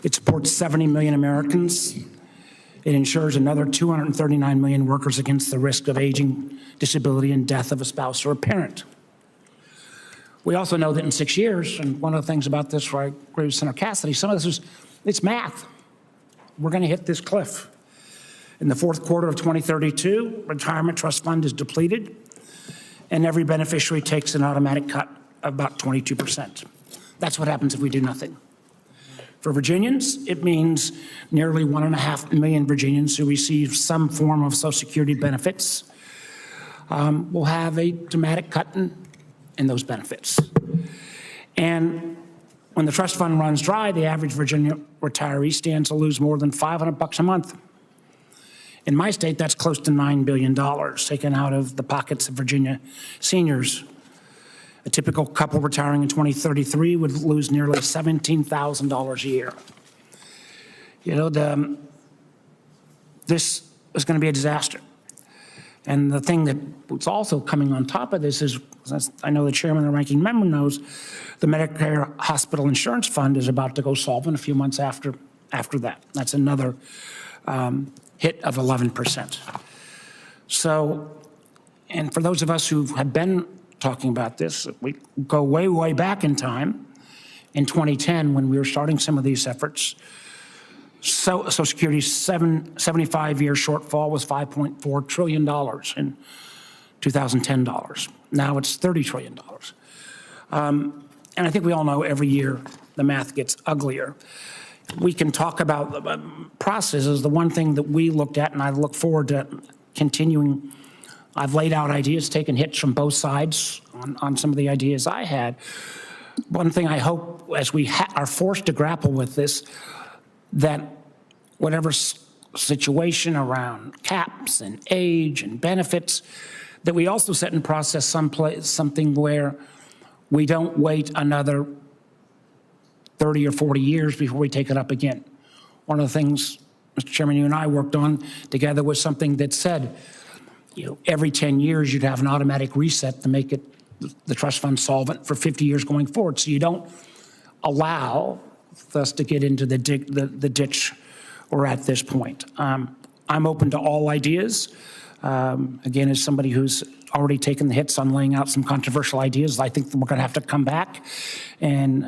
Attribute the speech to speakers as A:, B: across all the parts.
A: It supports 70 million Americans. It insures another 239 million workers against the risk of aging, disability, and death of a spouse or a parent. We also know that in 6 years, and one of the things about this where I agree with Senator Cassidy, some of this it's math. We're going to hit this cliff. In the fourth quarter of 2032, retirement trust fund is depleted, and every beneficiary takes an automatic cut of about 22%. That's what happens if we do nothing. For Virginians, it means nearly 1.5 million Virginians who receive some form of Social Security benefits will have a dramatic cut in those benefits. And when the trust fund runs dry, the average Virginia retiree stands to lose more than $500 a month. In my state, that's close to $9 billion taken out of the pockets of Virginia seniors. A typical couple retiring in 2033 would lose nearly $17,000 a year. You know, this is going to be a disaster. And the thing that's also coming on top of this is, as I know the chairman and ranking member knows, the Medicare Hospital Insurance Fund is about to go solvent a few months after that. That's another hit of 11%. So, and for those of us who have been talking about this, we go way, way back in time, in 2010, when we were starting some of these efforts, Social Security's 75-year shortfall was $5.4 trillion in 2010 dollars. Now it's $30 trillion. And I think we all know every year the math gets uglier. We can talk about the processes. The one thing that we looked at, and I look forward to continuing, I've laid out ideas, taken hits from both sides on some of the ideas I had. One thing I hope, as we are forced to grapple with this, that whatever situation around caps and age and benefits, that we also set in process something where we don't wait another 30 or 40 years before we take it up again. One of the things, Mr. Chairman, you and I worked on together was something that said, you know, every 10 years you'd have an automatic reset to make it the trust fund solvent for 50 years going forward. So you don't allow us to get into the ditch we're at this point. I'm open to all ideas. Again, as somebody who's already taken the hits on laying out some controversial ideas, I think we're going to have to come back and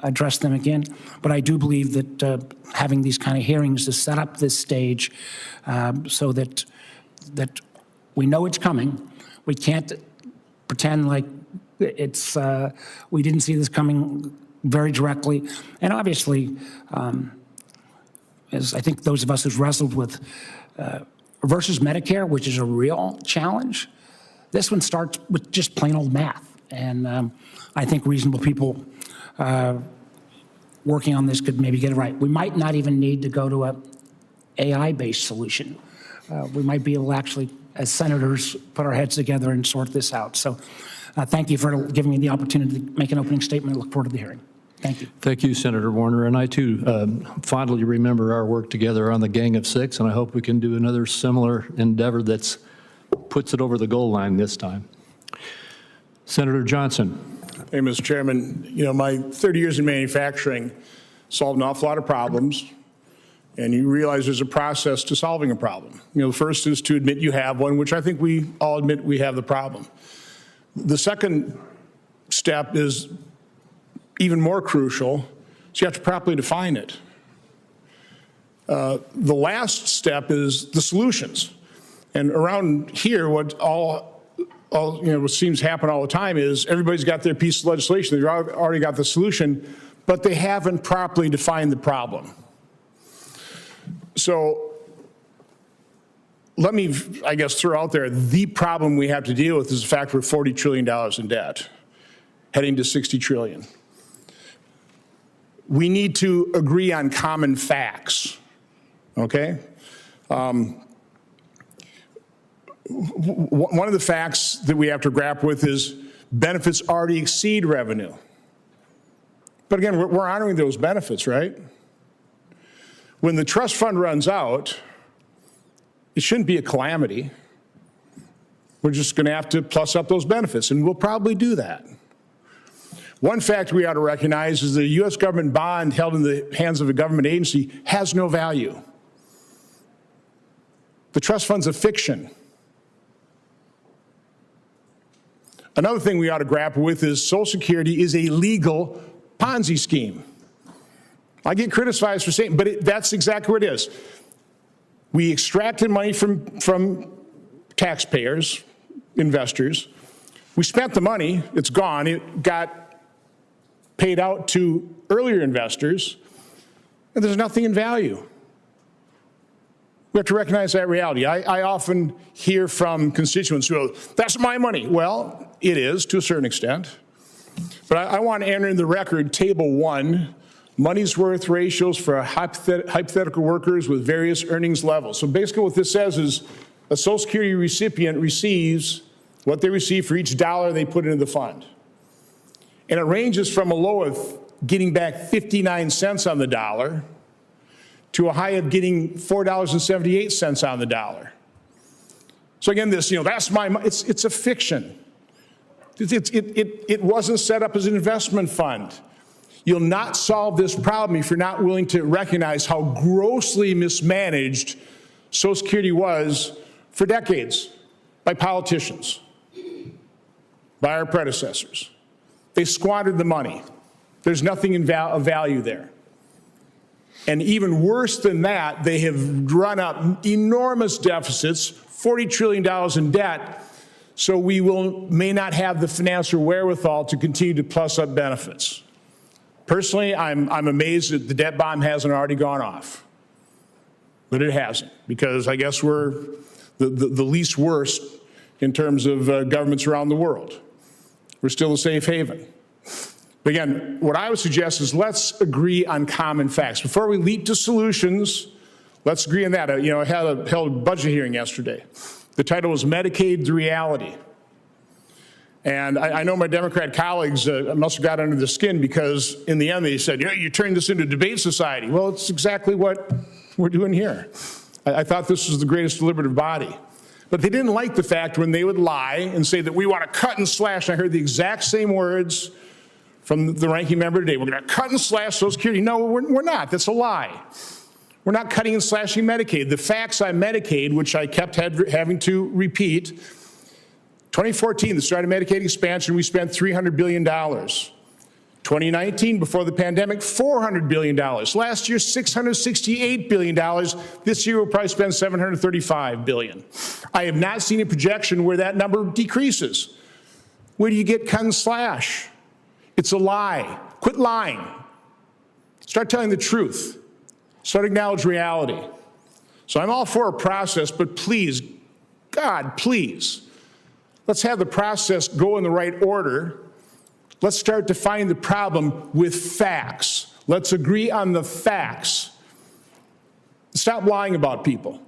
A: address them again. But I do believe that having these kind of hearings to set up this stage so that we know it's coming. We can't pretend like it's we didn't see this coming very directly. And obviously, as I think those of us who've wrestled with versus Medicare, which is a real challenge, this one starts with just plain old math. And I think reasonable people working on this could maybe get it right. We might not even need to go to a AI-based solution. We might be able to actually, as senators, put our heads together and sort this out. So thank you for giving me the opportunity to make an opening statement. I look forward to the hearing. Thank you.
B: Thank you, Senator Warner. And I, too, fondly remember our work together on the Gang of Six, and I hope we can do another similar endeavor that puts it over the goal line this time. Senator Johnson.
C: Hey, Mr. Chairman. You know, my 30 years in manufacturing solved an awful lot of problems, and you realize there's a process to solving a problem. You know, the first is to admit you have one, which I think we all admit we have the problem. The second step is even more crucial, so you have to properly define it. The last step is the solutions. And around here, what seems to happen all the time is everybody's got their piece of legislation, they've already got the solution, but they haven't properly defined the problem. So let me, I guess, throw out there, the problem we have to deal with is the fact we're $40 trillion in debt, heading to $60 trillion. We need to agree on common facts, okay? One of the facts that we have to grapple with is benefits already exceed revenue. But again, we're honoring those benefits, right? When the trust fund runs out, it shouldn't be a calamity. We're just going to have to plus up those benefits, and we'll probably do that. One fact we ought to recognize is the U.S. government bond held in the hands of a government agency has no value. The trust fund's a fiction. Another thing we ought to grapple with is Social Security is a legal Ponzi scheme. I get criticized for saying, but that's exactly what it is. We extracted money from taxpayers, investors. We spent the money, it's gone. It got paid out to earlier investors, and there's nothing in value. We have to recognize that reality. I often hear from constituents who go, that's my money. Well, it is to a certain extent. But I want to enter in the record Table 1, money's worth ratios for hypothetical workers with various earnings levels. So basically what this says is a Social Security recipient receives what they receive for each dollar they put into the fund. And it ranges from a low of getting back 59 cents on the dollar to a high of getting $4.78 on the dollar. So again, this, that's my money. It's a fiction. It wasn't set up as an investment fund. You'll not solve this problem if you're not willing to recognize how grossly mismanaged Social Security was for decades by politicians, by our predecessors. They squandered the money. There's nothing of value there. And even worse than that, they have run up enormous deficits, $40 trillion in debt, so we may not have the financial wherewithal to continue to plus up benefits. Personally, I'm amazed that the debt bomb hasn't already gone off. But it hasn't, because I guess we're the least worst in terms of governments around the world. We're still a safe haven. But again, what I would suggest is let's agree on common facts. Before we leap to solutions, let's agree on that. I held a budget hearing yesterday. The title was Medicaid the Reality. And I know my Democrat colleagues must have got under the skin because in the end they said, you turned this into a debate society. Well, it's exactly what we're doing here. I thought this was the greatest deliberative body. But they didn't like the fact when they would lie and say that we want to cut and slash. I heard the exact same words from the ranking member today. We're going to cut and slash Social Security. No, we're not. That's a lie. We're not cutting and slashing Medicaid. The facts on Medicaid, which I kept having to repeat, 2014, the start of Medicaid expansion, we spent $300 billion. 2019, before the pandemic, $400 billion. Last year, $668 billion. This year, we'll probably spend $735 billion. I have not seen a projection where that number decreases. Where do you get cut and slash? It's a lie. Quit lying. Start telling the truth. Start acknowledge reality. So I'm all for a process, but please, God, please, let's have the process go in the right order. Let's start defining the problem with facts. Let's agree on the facts. Stop lying about people.